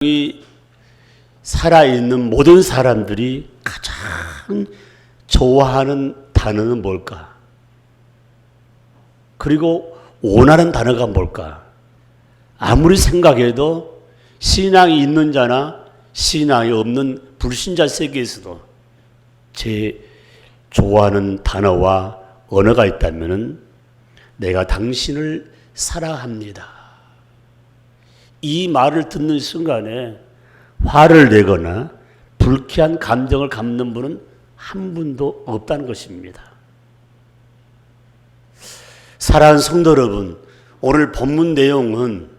이 살아있는 모든 사람들이 가장 좋아하는 단어는 뭘까? 그리고 원하는 단어가 뭘까? 아무리 생각해도 신앙이 있는 자나 신앙이 없는 불신자 세계에서도 제 좋아하는 단어와 언어가 있다면 내가 당신을 사랑합니다. 이 말을 듣는 순간에 화를 내거나 불쾌한 감정을 갖는 분은 한 분도 없다는 것입니다. 사랑하는 성도 여러분, 오늘 본문 내용은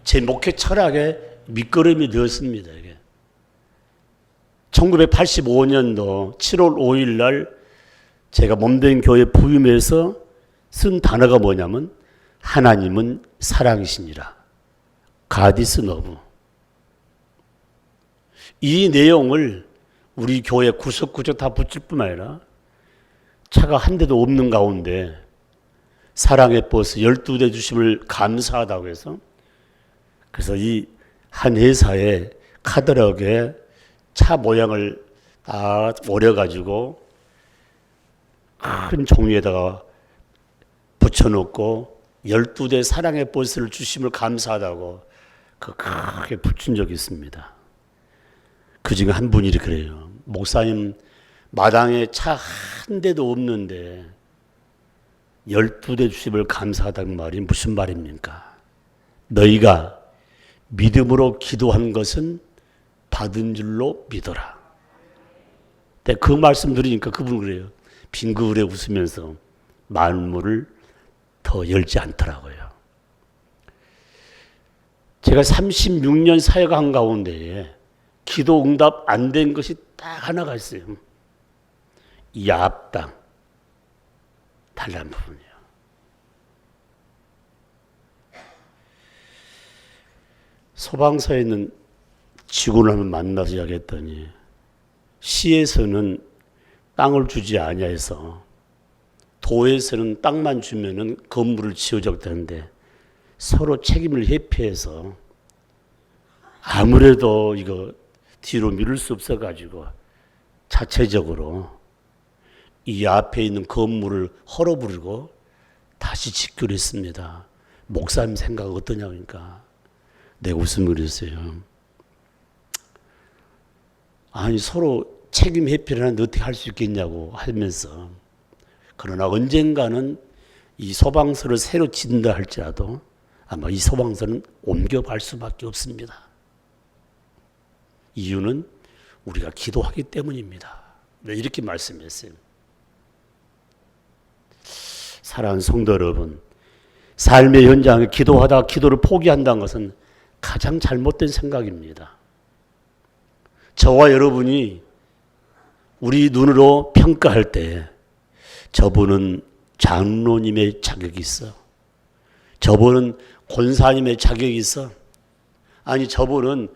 제 목회 철학의 밑거름이 되었습니다. 1985년도 7월 5일 날 제가 몸된 교회 부임해서 쓴 단어가 뭐냐면 하나님은 사랑이시니라. God is love. 이 내용을 우리 교회 구석구석 다 붙일 뿐만 아니라 차가 한 대도 없는 가운데 사랑의 버스 12대 주심을 감사하다고 해서 그래서 이 한 회사의 카탈로그에 차 모양을 다 오려가지고 큰 종이에다가 붙여놓고 12대 사랑의 버스를 주심을 감사하다고 그 크게 붙인 적이 있습니다. 그 중에 한 분이 그래요. 목사님 마당에 차 한 대도 없는데 12대 주심을 감사하다는 말이 무슨 말입니까? 너희가 믿음으로 기도한 것은 받은 줄로 믿어라. 그 말씀 들으니까 그분 그래요. 빙그레 웃으면서 만물을 더 열지 않더라고요. 제가 36년 사역한 가운데에 기도 응답 안 된 것이 딱 하나가 있어요. 이 앞당 달란 부분이에요. 소방서에 있는 직원을 한번 만나서 이야기했더니 시에서는 땅을 주지 아니해서 도에서는 땅만 주면은 건물을 지어줬다는데 서로 책임을 회피해서 아무래도 이거 뒤로 미룰 수 없어가지고 자체적으로 이 앞에 있는 건물을 헐어버리고 다시 짓기로 했습니다. 목사님 생각 어떠냐고 하니까 내가 웃음을 했어요. 아니 서로 책임 회피를 하는데 어떻게 할 수 있겠냐고 하면서 그러나 언젠가는 이 소방서를 새로 짓는다 할지라도 아마 이 소방서는 옮겨갈 수밖에 없습니다. 이유는 우리가 기도하기 때문입니다. 이렇게 말씀했어요. 사랑하는 성도 여러분, 삶의 현장에 기도하다가 기도를 포기한다는 것은 가장 잘못된 생각입니다. 저와 여러분이 우리 눈으로 평가할 때 저분은 장로님의 자격이 있어. 저분은 권사님의 자격이 있어. 아니 저분은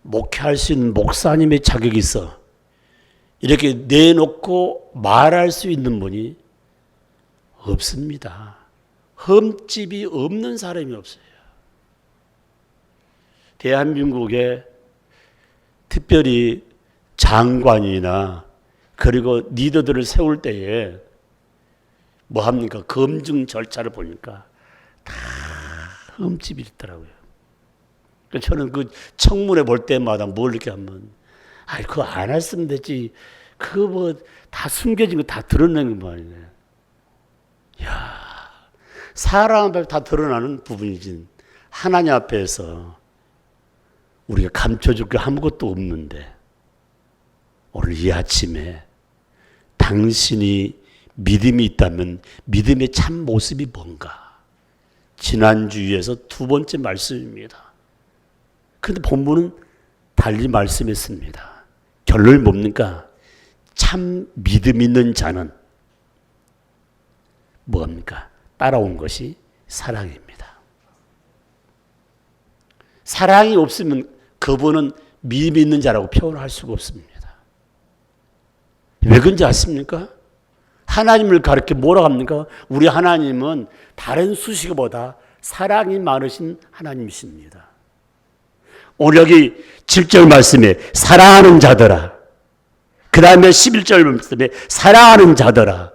목회할 수 있는 목사님의 자격이 있어. 이렇게 내놓고 말할 수 있는 분이 없습니다. 흠집이 없는 사람이 없어요. 대한민국에 특별히 장관이나 그리고 리더들을 세울 때에 뭐 합니까? 검증 절차를 보니까 다 흠집이 있더라고요. 저는 그 청문회 볼 때마다 뭘 이렇게 하면, 아이, 그거 안 했으면 됐지. 그거 뭐 다 숨겨진 거 다 드러내는 거 아니네. 야, 사람 앞에 다 드러나는 부분이지. 하나님 앞에서 우리가 감춰줄 게 아무것도 없는데, 오늘 이 아침에 당신이 믿음이 있다면 믿음의 참 모습이 뭔가? 지난주에서 두 번째 말씀입니다. 그런데 본문은 달리 말씀했습니다. 결론이 뭡니까? 참 믿음 있는 자는 뭐합니까? 따라온 것이 사랑입니다. 사랑이 없으면 그분은 믿음 있는 자라고 표현할 수가 없습니다. 왜 그런지 아십니까? 하나님을 가르쳐 뭐라고 합니까? 우리 하나님은 다른 수식어보다 사랑이 많으신 하나님이십니다. 오늘 여기 7절 말씀에 사랑하는 자들아, 그 다음에 11절 말씀에 사랑하는 자들아,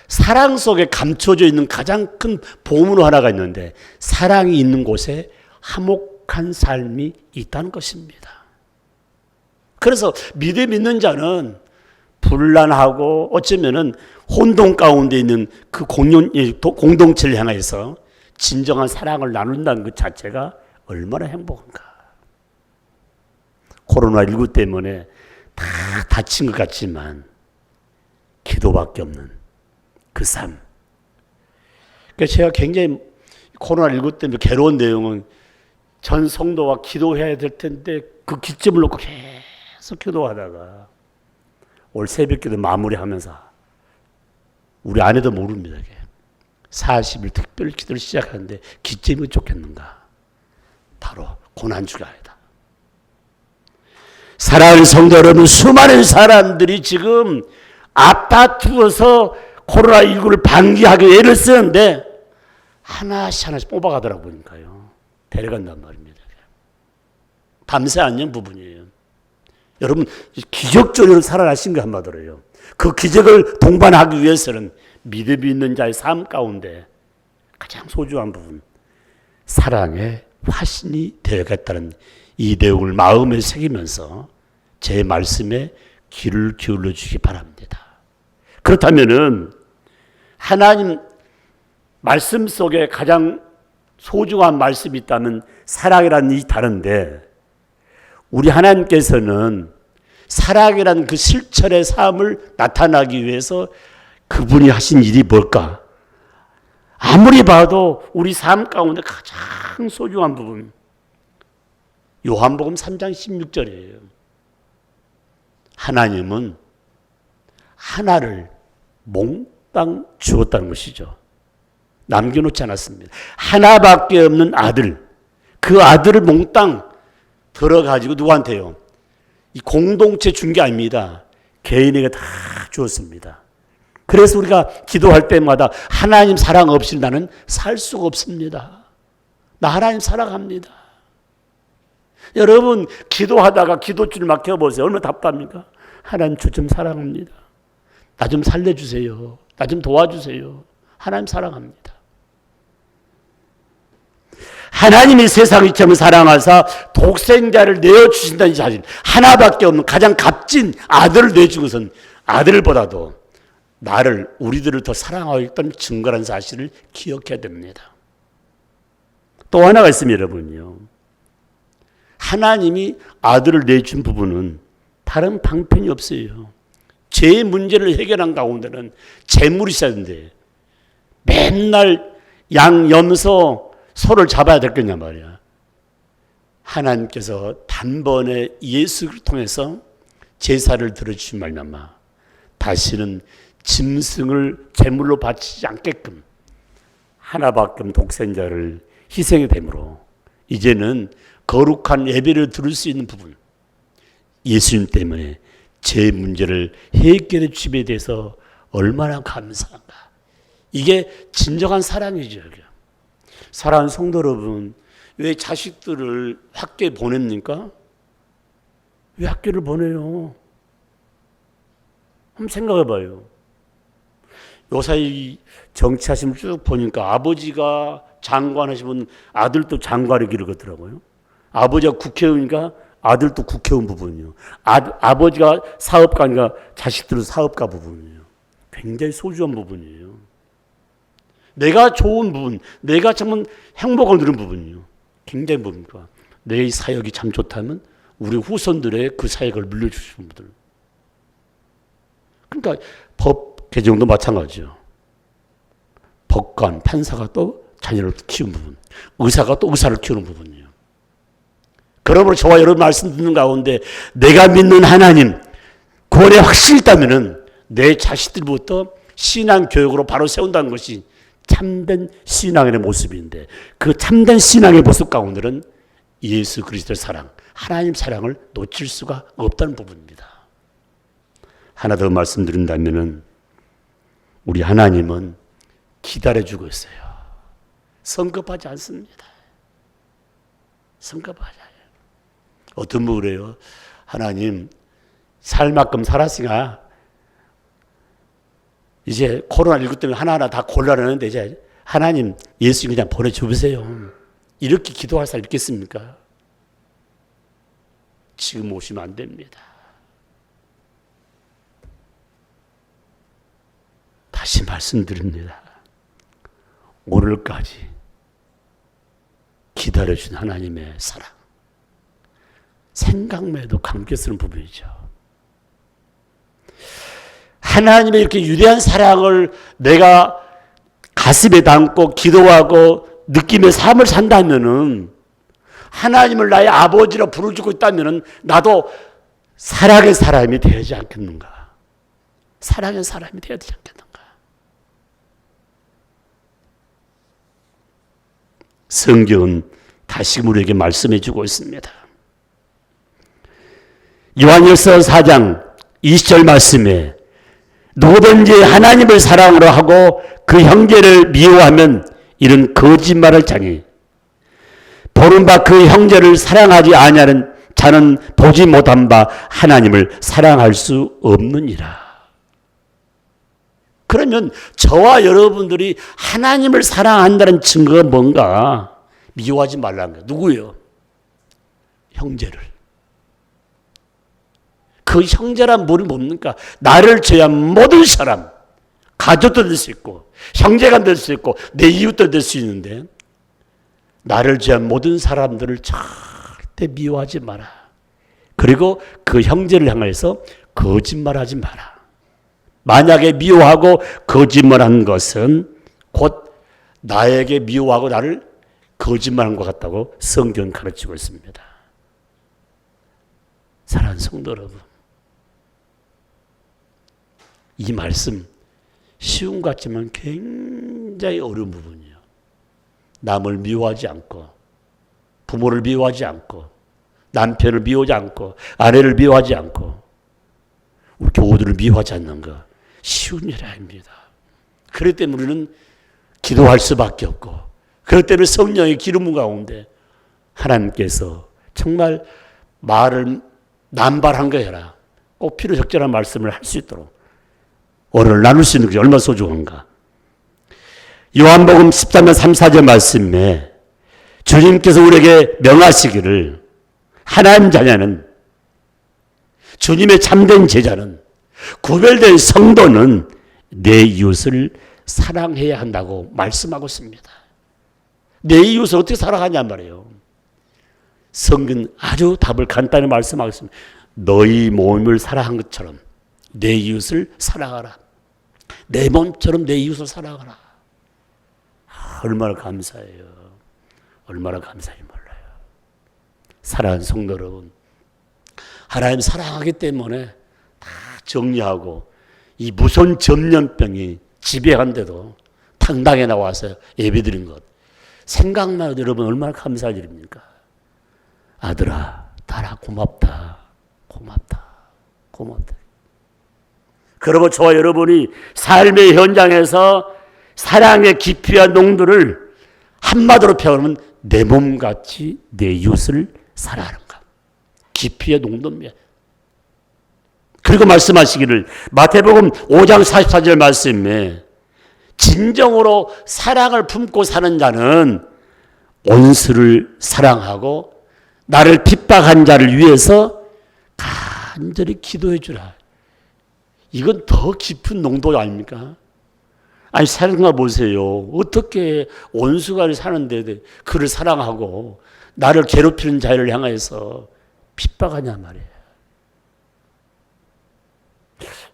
사랑 속에 감춰져 있는 가장 큰 보물 하나가 있는데 사랑이 있는 곳에 화목한 삶이 있다는 것입니다. 그래서 믿음 있는 자는 불란하고 어쩌면은 혼돈 가운데 있는 그 공동체를 향해서 진정한 사랑을 나눈다는 것 자체가 얼마나 행복한가. 코로나19 때문에 다 다친 것 같지만 기도밖에 없는 그 삶. 그러니까 제가 굉장히 코로나19 때문에 괴로운 내용은 전 성도와 기도해야 될 텐데 그 기점을 놓고 계속 기도하다가 올 새벽기도 마무리하면서 우리 아내도 모릅니다. 40일 특별 기도를 시작하는데 기점이 좋겠는가? 바로 고난주가 아니다. 사랑하는 성도 여러분, 수많은 사람들이 지금 아파트에서 코로나19를 방지하기 애를 쓰는데 하나씩 뽑아가더라고 보니까요. 데려간단 말입니다. 밤새 안녕 부분이에요. 여러분, 기적적으로 살아나신 거 한마디로요. 그 기적을 동반하기 위해서는 믿음이 있는 자의 삶 가운데 가장 소중한 부분, 사랑의 화신이 되어야겠다는 이 내용을 마음에 새기면서 제 말씀에 귀를 기울여 주시기 바랍니다. 그렇다면은 하나님 말씀 속에 가장 소중한 말씀이 있다면 사랑이라는 이 단어인데 우리 하나님께서는 사랑이라는 그 실천의 삶을 나타나기 위해서 그분이 하신 일이 뭘까? 아무리 봐도 우리 삶 가운데 가장 소중한 부분, 요한복음 3장 16절이에요. 하나님은 하나를 몽땅 주었다는 것이죠. 남겨놓지 않았습니다. 하나밖에 없는 아들, 그 아들을 몽땅 들어가지고 누구한테요? 이 공동체 준 게 아닙니다. 개인에게 다 주었습니다. 그래서 우리가 기도할 때마다 하나님 사랑 없이 나는 살 수가 없습니다. 나 하나님 사랑합니다. 여러분 기도하다가 기도줄 막혀보세요. 얼마나 답답합니까? 하나님 저 좀 사랑합니다. 나 좀 살려주세요. 나 좀 도와주세요. 하나님 사랑합니다. 하나님이 세상을 이처럼 사랑하사 독생자를 내어주신다는 사실, 하나밖에 없는 가장 값진 아들을 내준 것은 아들보다도 우리들을 더 사랑하고 있다는 증거라는 사실을 기억해야 됩니다. 또 하나가 있습니다, 여러분요. 하나님이 아들을 내준 부분은 다른 방편이 없어요. 제 문제를 해결한 가운데는 재물이 있어야 되는데 맨날 양, 염소, 소를 잡아야 될 거냐 말이야. 하나님께서 단번에 예수를 통해서 제사를 들어주신 말미암아 다시는 짐승을 제물로 바치지 않게끔 하나밖에 없는 독생자를 희생이 되므로 이제는 거룩한 예배를 드릴 수 있는 부분, 예수님 때문에 제 문제를 해결해 주심에 대해서 얼마나 감사한가. 이게 진정한 사랑이죠. 사랑하는 성도 여러분, 왜 자식들을 학교에 보냅니까? 왜 학교를 보내요? 한번 생각해 봐요. 요사이 정치하시면 쭉 보니까 아버지가 장관 하시면 아들도 장관의 길을 걷더라고요. 아버지가 국회의원이니까 아들도 국회의원 부분이요. 아버지가 사업가니까 자식들도 사업가 부분이에요. 굉장히 소중한 부분이에요. 내가 좋은 부분, 내가 정말 행복을 누린 부분이요. 굉장히 뭡니까? 내 사역이 참 좋다면 우리 후손들의 그 사역을 물려주시는 분들. 그러니까 법 개정도 마찬가지죠. 법관, 판사가 또 자녀를 키우는 부분, 의사가 또 의사를 키우는 부분이에요. 그러므로 저와 여러분 말씀 듣는 가운데 내가 믿는 하나님, 구원에 확실히 있다면 내 자식들부터 신앙 교육으로 바로 세운다는 것이 참된 신앙의 모습인데 그 참된 신앙의 모습 가운데는 예수 그리스도의 사랑, 하나님 사랑을 놓칠 수가 없다는 부분입니다. 하나 더 말씀드린다면 우리 하나님은 기다려주고 있어요. 성급하지 않습니다. 성급하지 않아요. 어떤 분 그래요. 하나님, 살 만큼 살았으니까 이제 코로나19 때문에 하나하나 다 곤란하는데 이제 하나님 예수 그냥 보내주세요. 이렇게 기도할 사람 있겠습니까? 지금 오시면 안 됩니다. 다시 말씀드립니다. 오늘까지 기다려준 하나님의 사랑. 생각만 해도 감격스러운 부분이죠. 하나님의 이렇게 위대한 사랑을 내가 가슴에 담고 기도하고 느끼며 삶을 산다면은 하나님을 나의 아버지로 부르주고 있다면은 나도 사랑의 사람이 되지 않겠는가? 사랑의 사람이 되지 않겠는가? 성경은 다시 우리에게 말씀해 주고 있습니다. 요한일서 4장 20절 말씀에 누구든지 하나님을 사랑으로 하고 그 형제를 미워하면 이런 거짓말을 자니 보는 바 그 형제를 사랑하지 아니하는 자는 보지 못한 바 하나님을 사랑할 수 없느니라. 그러면 저와 여러분들이 하나님을 사랑한다는 증거가 뭔가? 미워하지 말라는 거예요. 누구예요? 형제를. 그 형제란 뭐는 뭡니까? 나를 제한 모든 사람, 가족도 될 수 있고 형제가 될 수 있고 내 이웃도 될 수 있는데 나를 제한 모든 사람들을 절대 미워하지 마라. 그리고 그 형제를 향해서 거짓말하지 마라. 만약에 미워하고 거짓말한 것은 곧 나에게 미워하고 나를 거짓말한 것 같다고 성경은 가르치고 있습니다. 사랑하는 성도 여러분, 이 말씀 쉬운 것 같지만 굉장히 어려운 부분이에요. 남을 미워하지 않고 부모를 미워하지 않고 남편을 미워하지 않고 아내를 미워하지 않고 우리 교우들을 미워하지 않는 것 쉬운 일이 아닙니다. 그렇기 때문에 우리는 기도할 수밖에 없고 그렇기 때문에 성령의 기름 가운데 하나님께서 정말 말을 남발한 거 해라. 꼭 필요적절한 말씀을 할 수 있도록 오늘 나눌 수 있는 것이 얼마나 소중한가. 요한복음 13장 3, 4절 말씀에 주님께서 우리에게 명하시기를 하나님 자녀는 주님의 참된 제자는 구별된 성도는 내 이웃을 사랑해야 한다고 말씀하고 있습니다. 내 이웃을 어떻게 사랑하냐 말이에요. 성경 아주 답을 간단히 말씀하고 있습니다. 너희 몸을 사랑한 것처럼 내 이웃을 사랑하라. 내 몸처럼 내 이웃을 사랑하라. 얼마나 감사해요. 얼마나 감사히 몰라요. 사랑하는 성도 여러분, 하나님 사랑하기 때문에 다 정리하고 이 무서운 전염병이 지배한데도 당당히 나와서 예배드린 것 생각만 해도 여러분 얼마나 감사할 일입니까? 아들아, 딸아, 고맙다. 고맙다. 고맙다. 그러고 저와 여러분이 삶의 현장에서 사랑의 깊이와 농도를 한마디로 표현하면 내 몸같이 내 이웃을 사랑하는 것. 깊이의 농도입니다. 그리고 말씀하시기를 마태복음 5장 44절 말씀에 진정으로 사랑을 품고 사는 자는 원수를 사랑하고 나를 핍박한 자를 위해서 간절히 기도해 주라. 이건 더 깊은 농도 아닙니까? 아니 생각해 보세요. 어떻게 원수가 사는데 그를 사랑하고 나를 괴롭히는 자를 향해서 핍박하냐 말이에요.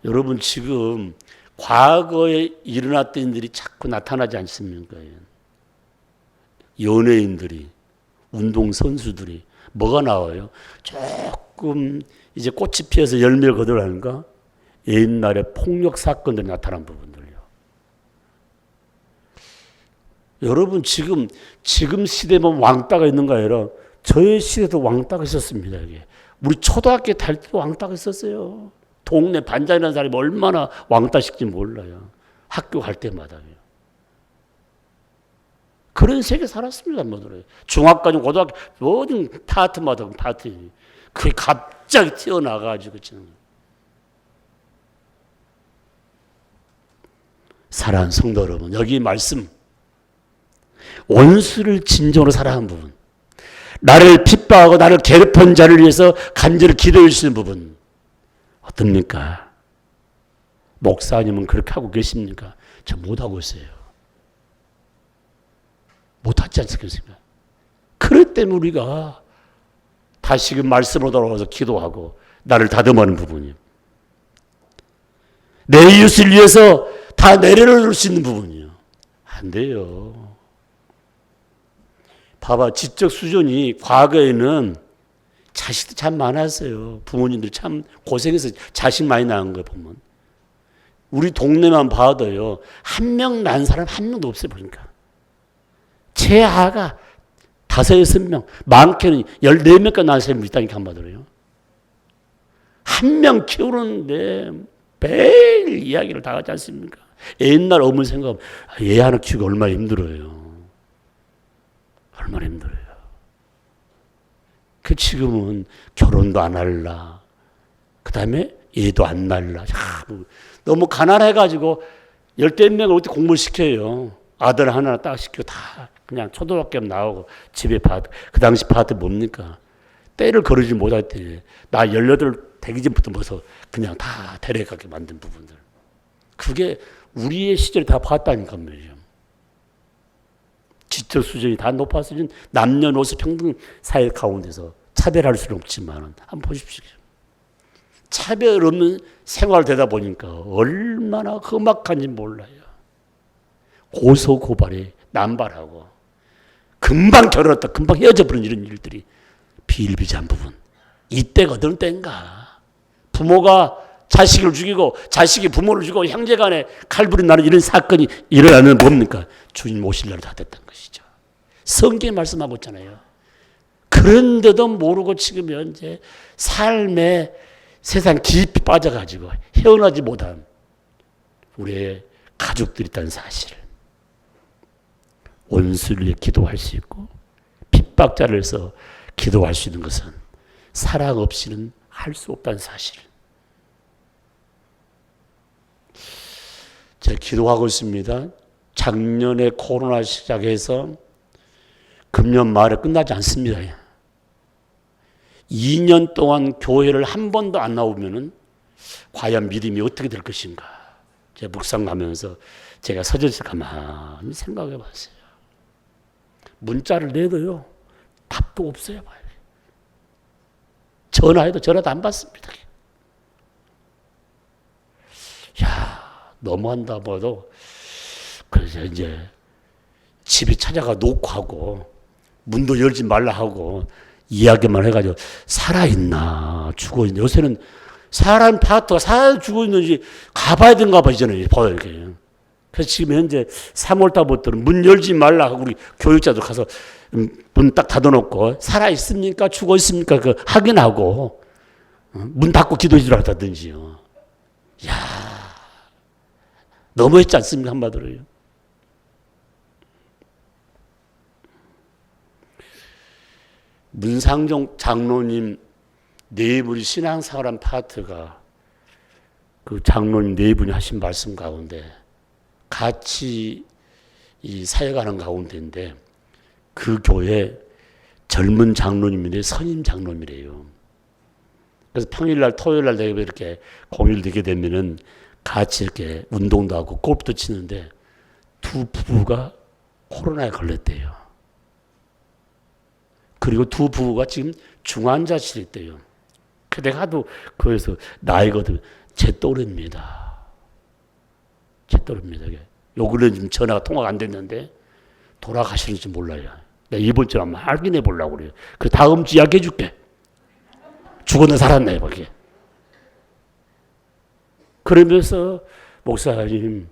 여러분 지금 과거에 일어났던 일들이 자꾸 나타나지 않습니까? 연예인들이, 운동선수들이 뭐가 나와요? 조금 이제 꽃이 피어서 열매를 거두라는가? 옛날에 폭력 사건들이 나타난 부분들요. 여러분 지금 시대에 보면 왕따가 있는 거 아니라 저의 시대도 왕따가 있었습니다. 이게. 우리 초등학교 다닐 때도 왕따가 있었어요. 동네 반장이라는 사람이 얼마나 왕따식지 몰라요. 학교 갈 때마다. 그런 세계 살았습니다. 모두. 중학까지 고등학교 모든 파트마다 파티. 그게 갑자기 튀어나가가지고 지금. 사랑하는 성도 여러분, 여기 말씀 원수를 진정으로 사랑하는 부분, 나를 핍박하고 나를 괴롭힌 자를 위해서 간절히 기도해 주시는 부분 어떻습니까? 목사님은 그렇게 하고 계십니까? 저 못하고 있어요. 못하지 않습니까? 그렇기 때문에 우리가 다시금 말씀으로 돌아와서 기도하고 나를 다듬어하는 부분이에요. 내 이웃을 위해서 다 내려놓을 수 있는 부분이에요. 안 돼요. 봐봐, 지적 수준이 과거에는 자식도 참 많았어요. 부모님들 참 고생해서 자식 많이 낳은 거 보면. 우리 동네만 봐도요, 한 명 낳은 사람 한 명도 없어요, 보니까. 제 아가 5, 6명, 많게는 14명까지 낳은 사람이 있다니까, 한마디로요. 한 명 키우는데 매일 이야기를 다 하지 않습니까? 옛날 어머니 생각하면 얘 하나 키우기 얼마나 힘들어요. 얼마나 힘들어요. 그 지금은 결혼도 안 할라. 그 다음에 얘도 안 날라. 너무 가난해가지고 10명을 어떻게 공부를 시켜요. 아들 하나 딱 시키고 다 그냥 초등학교 나오고 집에 그 당시 파트 뭡니까? 때를 거르지 못할 때 나 18 되기 전부터 벌써 그냥 다 데려가게 만든 부분들. 그게 우리의 시절에 다 봤다니까 말이죠. 지적 수준이 다 높아서진 남녀노소 평등 사회 가운데서 차별할 수는 없지만 한번 보십시오. 차별 없는 생활 되다 보니까 얼마나 험악한지 몰라요. 고소고발에 남발하고 금방 결혼했다 금방 헤어져 버린 이런 일들이 비일비재한 부분. 이때가 어떤 때인가. 부모가 자식을 죽이고 자식이 부모를 죽이고 형제간에 칼부림 나는 이런 사건이 일어나는 뭡니까? 주님 오실 날이 다 됐던 것이죠. 성경에 말씀하고 있잖아요. 그런데도 모르고 지금 현재 삶의 세상 깊이 빠져가지고 헤어나지 못한 우리의 가족들이 있다는 사실을, 원수를 위해 기도할 수 있고 핍박자를 해서 기도할 수 있는 것은 사랑 없이는 할 수 없다는 사실. 제가 기도하고 있습니다. 작년에 코로나 시작해서 금년 말에 끝나지 않습니다. 2년 동안 교회를 한 번도 안 나오면은 과연 믿음이 어떻게 될 것인가. 제가 묵상하면서 제가 서전에서 가만히 생각해 봤어요. 문자를 내도요, 답도 없어요. 전화해도 전화도 안 받습니다. 야, 너무한다 뭐도. 그래서 이제 집에 찾아가 녹화하고 문도 열지 말라 하고 이야기만 해가지고 살아있나 죽어있나. 요새는 사람 파트가 살아 죽어있는지 가봐야 되는가 봐, 이제는. 봐요, 이렇게. 그래서 지금 현재 3월달부터는 문 열지 말라 하고 우리 교육자도 가서 문 딱 닫아놓고 살아있습니까? 죽어있습니까? 그 확인하고 문 닫고 기도해 주라든지요. 야, 너무했지 않습니까? 한마디로요. 문상종 장로님 네 분이 신앙생활한 파트가 그 장로님 네 분이 하신 말씀 가운데 같이 이 사역하는 가운데인데 그 교회 젊은 장로님인데 선임 장로님이래요. 그래서 평일날 토요일날 내가 이렇게 공휴일 되게 되면은 같이 이렇게 운동도 하고 골프도 치는데 두 부부가 코로나에 걸렸대요. 그리고 두 부부가 지금 중환자실에 있대요. 내가 하도 거기서 나이거든. 제 또래입니다. 제 또래입니다. 요 근래 지금 전화가 통화가 안 됐는데 돌아가시는지 몰라요. 내가 이번 주에 한번 확인해 보려고 그래요. 그 다음 주 이야기해 줄게. 죽었나 살았나 거기에. 그러면서 목사님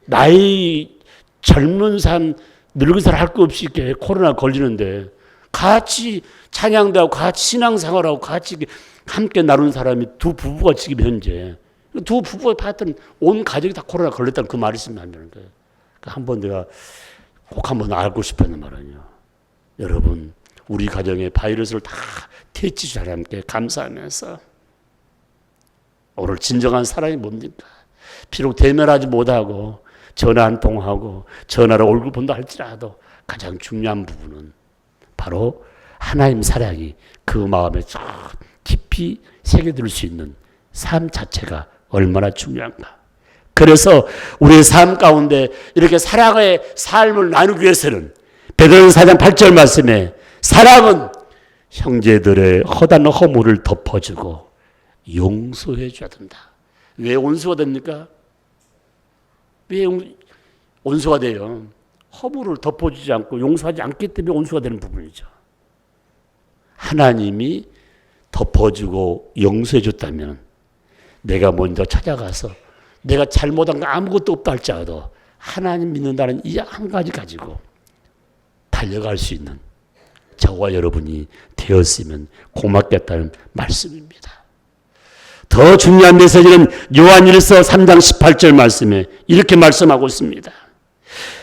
나이 젊은 사람 늙은 사람 할 거 없이 이렇게 코로나 걸리는데 같이 찬양도 하고 같이 신앙생활하고 같이 함께 나눈 사람이 두 부부가 지금 현재 두 부부의 파트는 온 가족이 다 코로나 걸렸다는 그 말이 있으면 안 되는 거예요. 그러니까 한번 내가 꼭 한번 알고 싶었는 말은요. 여러분 우리 가정에 바이러스를 다 퇴치주 하나님께 감사하면서 오늘 진정한 사랑이 뭡니까? 비록 대면하지 못하고 전화 한 통하고 전화로 얼굴 본다 할지라도 가장 중요한 부분은 바로 하나님 사랑이 그 마음에 깊이 새겨들 수 있는 삶 자체가 얼마나 중요한가. 그래서 우리의 삶 가운데 이렇게 사랑의 삶을 나누기 위해서는 베드로전 4장 8절 말씀에 사랑은 형제들의 허다한 허물을 덮어주고 용서해 줘야 된다. 왜 온수가 됩니까? 왜 온수가 돼요? 허물을 덮어주지 않고 용서하지 않기 때문에 온수가 되는 부분이죠. 하나님이 덮어주고 용서해 줬다면 내가 먼저 찾아가서 내가 잘못한 거 아무것도 없다 할지라도 하나님 믿는다는 이 한 가지 가지고 달려갈 수 있는 저와 여러분이 되었으면 고맙겠다는 말씀입니다. 더 중요한 메시지는 요한일서 3장 18절 말씀에 이렇게 말씀하고 있습니다.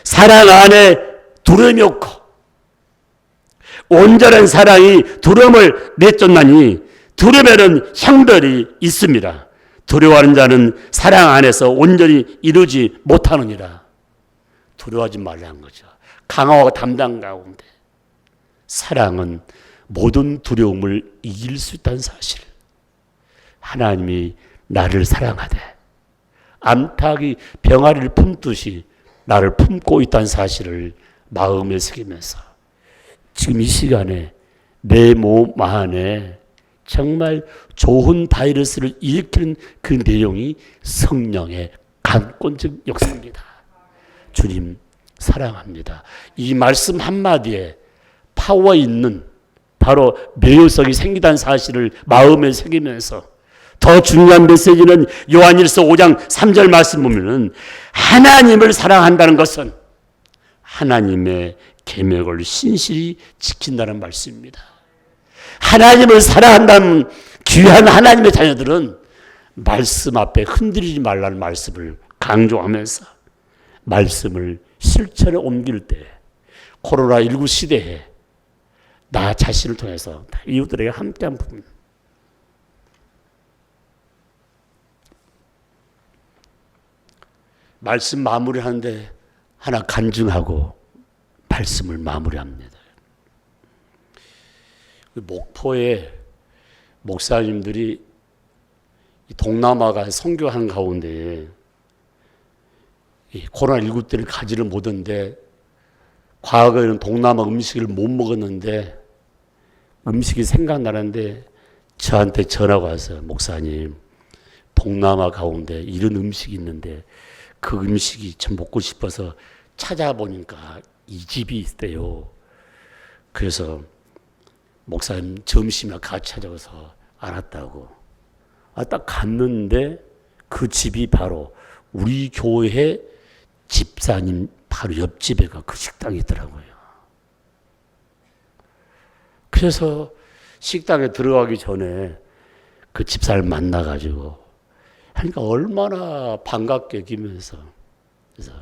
사랑 안에 두려움이 없고 온전한 사랑이 두려움을 내쫓나니 두려움에는 형벌이 있습니다. 두려워하는 자는 사랑 안에서 온전히 이루지 못하느니라. 두려워하지 말라는 거죠. 강화와 담당 가운데 사랑은 모든 두려움을 이길 수 있다는 사실. 하나님이 나를 사랑하되 암탉이 병아리를 품듯이 나를 품고 있다는 사실을 마음에 새기면서 지금 이 시간에 내 몸 안에 정말 좋은 바이러스를 일으키는 그 내용이 성령의 강권적 역사입니다. 주님 사랑합니다. 이 말씀 한마디에 파워 있는 바로 매효성이 생기다는 사실을 마음에 새기면서 더 중요한 메시지는 요한일서 5장 3절 말씀 보면은 하나님을 사랑한다는 것은 하나님의 계명을 신실히 지킨다는 말씀입니다. 하나님을 사랑한다는 귀한 하나님의 자녀들은 말씀 앞에 흔들리지 말라는 말씀을 강조하면서 말씀을 실천에 옮길 때 코로나19 시대에 나 자신을 통해서 이웃들에게 함께한 부분 말씀 마무리하는데 하나 간증하고 말씀을 마무리합니다. 목포에 목사님들이 동남아가 선교하는 가운데 코로나19 때는 가지를 못했는데 과거에는 동남아 음식을 못 먹었는데 음식이 생각나는데 저한테 전화가 와서 목사님 동남아 가운데 이런 음식이 있는데 그 음식이 참 먹고 싶어서 찾아보니까 이 집이 있대요. 그래서 목사님 점심에 같이 찾아가서 알았다고. 딱 갔는데 그 집이 바로 우리 교회 집사님 바로 옆집에가 그 식당이 있더라고요. 그래서 식당에 들어가기 전에 그 집사를 만나가지고 하니까 얼마나 반갑게 여기면서 그래서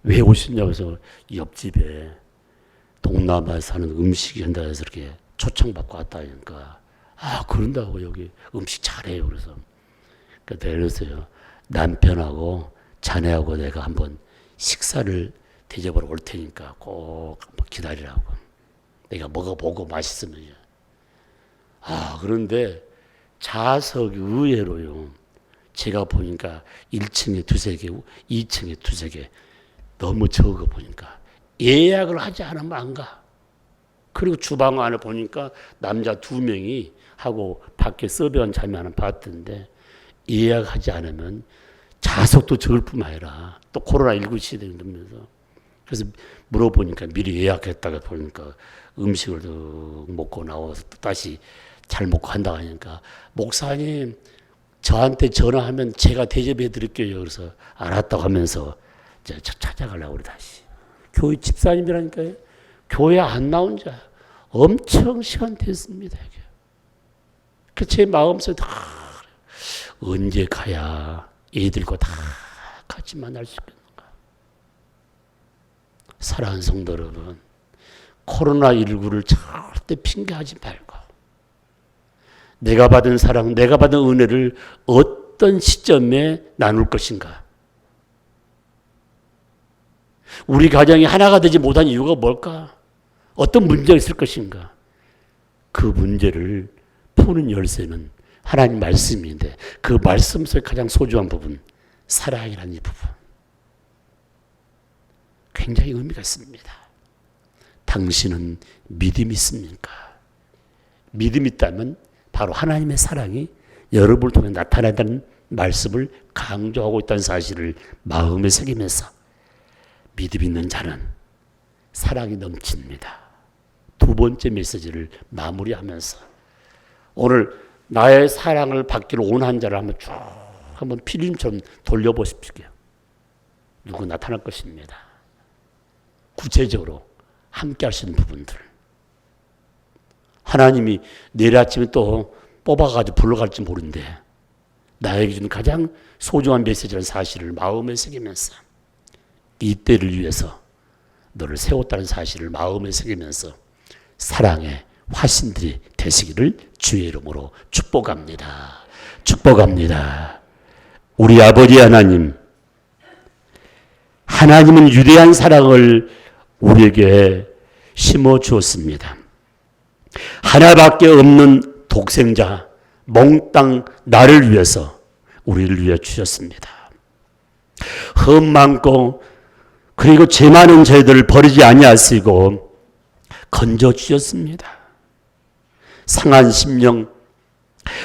왜 오셨냐고 해서 옆집에 동남아에 사는 음식이 한다 해서 이렇게 초청받고 왔다니까 그런다고 여기 음식 잘해요. 그래서 그래서요 남편하고 자네하고 내가 한번 식사를 대접하러 올 테니까 꼭 한번 기다리라고. 내가 먹어보고 맛있으면요. 그런데 좌석이 의외로요. 제가 보니까 1층에 두세 개, 2층에 두세 개 너무 적어 보니까 예약을 하지 않으면 안 가. 그리고 주방 안에 보니까 남자 2명이 하고 밖에 서빙한 자매 하나 봤던데 예약하지 않으면 좌석도 적을 뿐만 아니라 또 코로나19 시대에 되면서 그래서 물어보니까 미리 예약했다가 보니까 음식을 먹고 나와서 또 다시 잘 먹고 한다고 하니까 목사님 저한테 전화하면 제가 대접해 드릴게요. 그래서 알았다고 하면서 저 찾아가려고 그래 다시. 교회 집사님이라니까요. 교회 안 나온 자 엄청 시간 됐습니다. 그 제 마음속에 언제 가야 애들과 다 같이 만날 수 있겠는가. 사랑하는 성도 여러분, 코로나19를 절대 핑계하지 말고 내가 받은 사랑, 내가 받은 은혜를 어떤 시점에 나눌 것인가? 우리 가정이 하나가 되지 못한 이유가 뭘까? 어떤 문제가 있을 것인가? 그 문제를 푸는 열쇠는 하나님 말씀인데 그 말씀 속에 가장 소중한 부분, 사랑이라는 이 부분. 굉장히 의미가 있습니다. 당신은 믿음이 있습니까? 믿음이 있다면 바로 하나님의 사랑이 여러분을 통해 나타난다는 말씀을 강조하고 있다는 사실을 마음에 새기면서 믿음 있는 자는 사랑이 넘칩니다. 두 번째 메시지를 마무리하면서 오늘 나의 사랑을 받기를 원하는 자를 한번 필름처럼 돌려보십시오. 누구 나타날 것입니다. 구체적으로 함께 할 수 있는 부분들. 하나님이 내일 아침에 또 뽑아가지고 불러갈지 모르는데 나에게 주는 가장 소중한 메시지라는 사실을 마음에 새기면서 이 때를 위해서 너를 세웠다는 사실을 마음에 새기면서 사랑의 화신들이 되시기를 주의 이름으로 축복합니다. 축복합니다. 우리 아버지 하나님, 하나님은 위대한 사랑을 우리에게 심어 주었습니다. 하나밖에 없는 독생자, 몽땅 나를 위해서 우리를 위해 주셨습니다. 흠 많고 그리고 죄 많은 저희들을 버리지 아니하시고 건져 주셨습니다. 상한 심령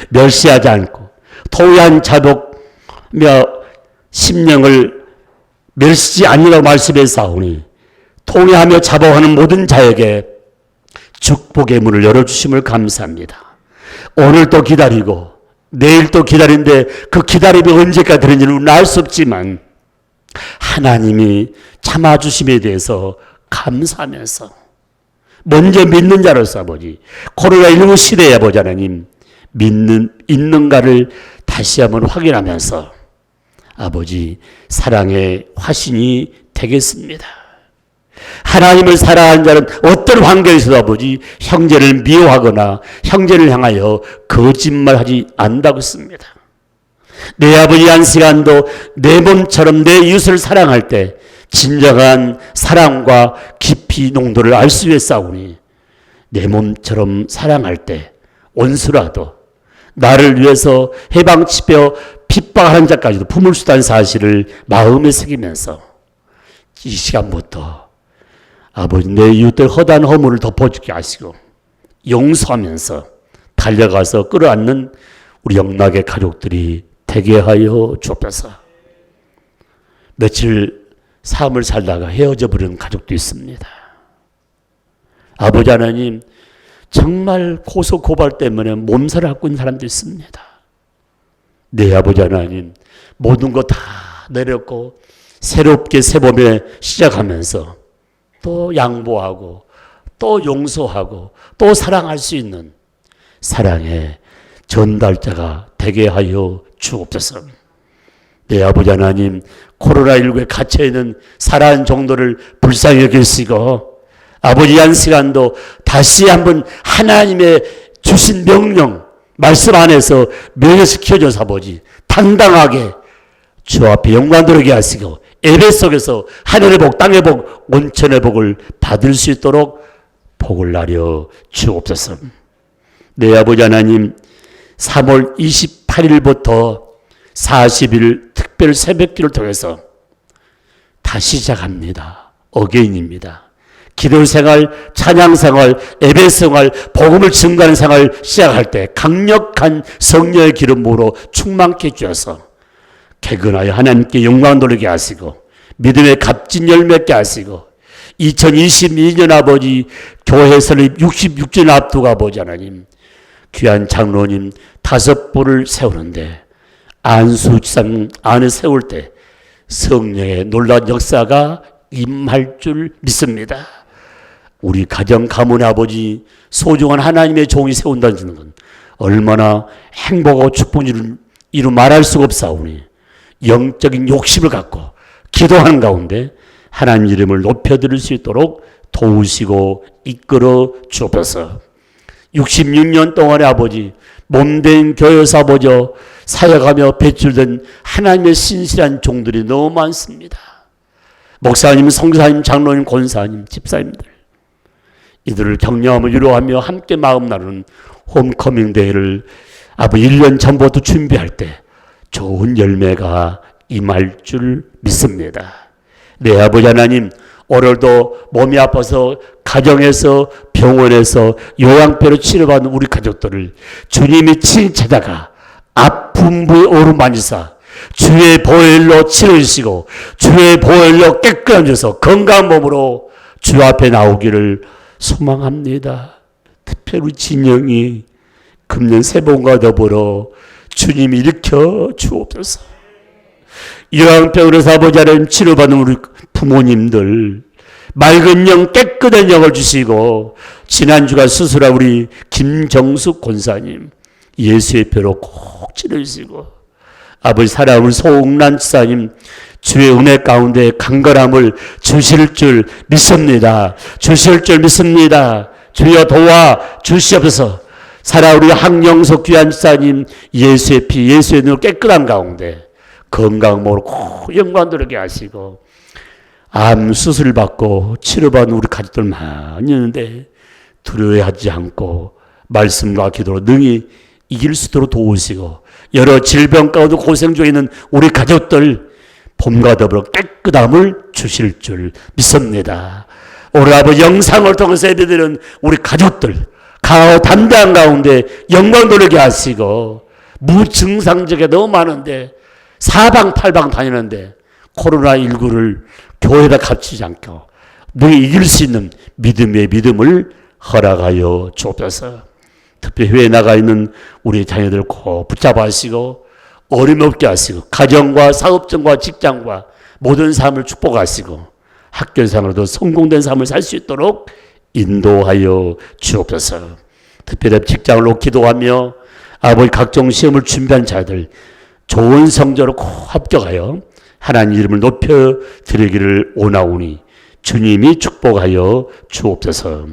멸시하지 않고 토의한 자복며 심령을 멸시지 아니라고 말씀했사오니 통회하며 자복하는 모든 자에게 축복의 문을 열어주심을 감사합니다. 오늘도 기다리고 내일도 기다리는데 그 기다림이 언제까지 되는지는 우리는 알 수 없지만 하나님이 참아주심에 대해서 감사하면서 먼저 믿는 자로서 아버지 코로나19 시대에 아버지 하나님 있는가를 다시 한번 확인하면서 아버지 사랑의 화신이 되겠습니다. 하나님을 사랑하는 자는 어떤 환경에서도 아버지 형제를 미워하거나 형제를 향하여 거짓말하지 않는다고 했습니다. 내 아버지 한 시간도 내 몸처럼 내 이웃을 사랑할 때 진정한 사랑과 깊이 농도를 알 수 있사오니 내 몸처럼 사랑할 때 원수라도 나를 위해서 해방치며 핍박하는 자까지도 품을 수 있다는 사실을 마음에 새기면서 이 시간부터 아버지 내 이웃들 허다한 허물을 덮어주게 하시고 용서하면서 달려가서 끌어안는 우리 영락의 가족들이 되게 하여 주옵소서. 며칠 삶을 살다가 헤어져 버리는 가족도 있습니다. 아버지 하나님 정말 고소고발 때문에 몸살을 앓고 있는 사람도 있습니다. 네 아버지 하나님 모든 거 다 내렸고 새롭게 새 봄에 시작하면서 또 양보하고 또 용서하고 또 사랑할 수 있는 사랑의 전달자가 되게 하여 주옵소서. 네 아버지 하나님 코로나19에 갇혀있는 사랑하는 정도를 불쌍히 여기시고 아버지 한 시간도 다시 한번 하나님의 주신 명령 말씀 안에서 명예시켜줘서 아버지 당당하게 주 앞에 영광 돌게 하시고 예배 속에서 하늘의 복 땅의 복 온천의 복을 받을 수 있도록 복을 나려 주옵소서. 네 아버지 하나님 3월 28일부터 40일 특별 새벽기를 통해서 다시 시작합니다. 어게인입니다. 기도생활, 찬양생활, 예배생활, 복음을 증거하는 생활을 시작할 때 강력한 성령의 기름으로 충만케 해주셔서 개근하여 하나님께 영광 돌리게 하시고 믿음의 값진 열매게 하시고 2022년 아버지 교회 설립 66주년 앞두고 아버지 하나님 귀한 장로님 5분을 세우는데 안수지상 안에 세울 때 성령의 놀라운 역사가 임할 줄 믿습니다. 우리 가정 가문의 아버지 소중한 하나님의 종이 세운다는 건 얼마나 행복하고 축복을 이루 말할 수가 없사오니 영적인 욕심을 갖고 기도하는 가운데 하나님 이름을 높여드릴 수 있도록 도우시고 이끌어 주옵소서. 66년 동안의 아버지, 몸된 교회에서 아버지 사역하며 배출된 하나님의 신실한 종들이 너무 많습니다. 목사님, 성사님, 장로님, 권사님, 집사님들, 이들을 격려하며 위로하며 함께 마음 나누는 홈커밍 대회를 아버지 1년 전부터 준비할 때 좋은 열매가 임할 줄 믿습니다. 네, 아버지 하나님, 오늘도 몸이 아파서 가정에서 병원에서 요양병으로 치료받는 우리 가족들을 주님이 친히 찾아가 아픈 부에 오르만지사 주의 보혈로 치료해주시고 주의 보혈로 깨끗한 주서 건강한 몸으로 주 앞에 나오기를 소망합니다. 특별히 진영이 금년 새봄과 더불어 주님이 일으켜 주옵소서. 요양병으로서 아버지 하나님 치료받는 우리 부모님들 맑은 영 깨끗한 영을 주시고 지난주가 수술한 우리 김정숙 권사님 예수의 표로 꼭 치료해주시고 아버지 살아온 소옥란 지사님 주의 은혜 가운데 강건함을 주실 줄 믿습니다. 주실 줄 믿습니다. 주여 도와 주시옵소서. 살아 우리 황영석 귀한 지사님 예수의 피 예수의 눈 깨끗한 가운데 건강으로 꼭 영광 돌게 하시고 암 수술 받고 치료받는 우리 가족들 많이 있는데 두려워하지 않고 말씀과 기도로 능히 이길 수 있도록 도우시고 여러 질병 가운데 고생 중에 있는 우리 가족들 봄과 더불어 깨끗함을 주실 줄 믿습니다. 오늘 아버지 영상을 통해서 예배드리는 우리 가족들 강하고 담대한 가운데 영광 돌리게 하시고 무증상적이 너무 많은데 사방팔방 다니는데 코로나19를 교회에다 갇히지 않고 능히 이길 수 있는 믿음의 믿음을 허락하여 주옵소서. 특히 해외에 나가 있는 우리 자녀들 꼭 붙잡아 하시고 어림없게 하시고 가정과 사업정과 직장과 모든 삶을 축복하시고 학교상으로도 성공된 삶을 살 수 있도록 인도하여 주옵소서. 특별히 직장을 놓고 기도하며 아버지 각종 시험을 준비한 자들 좋은 성적으로 꼭 합격하여 하나님 이름을 높여 드리기를 원하오니 주님이 축복하여 주옵소서.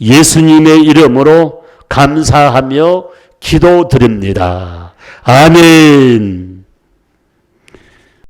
예수님의 이름으로 감사하며 기도드립니다. 아멘.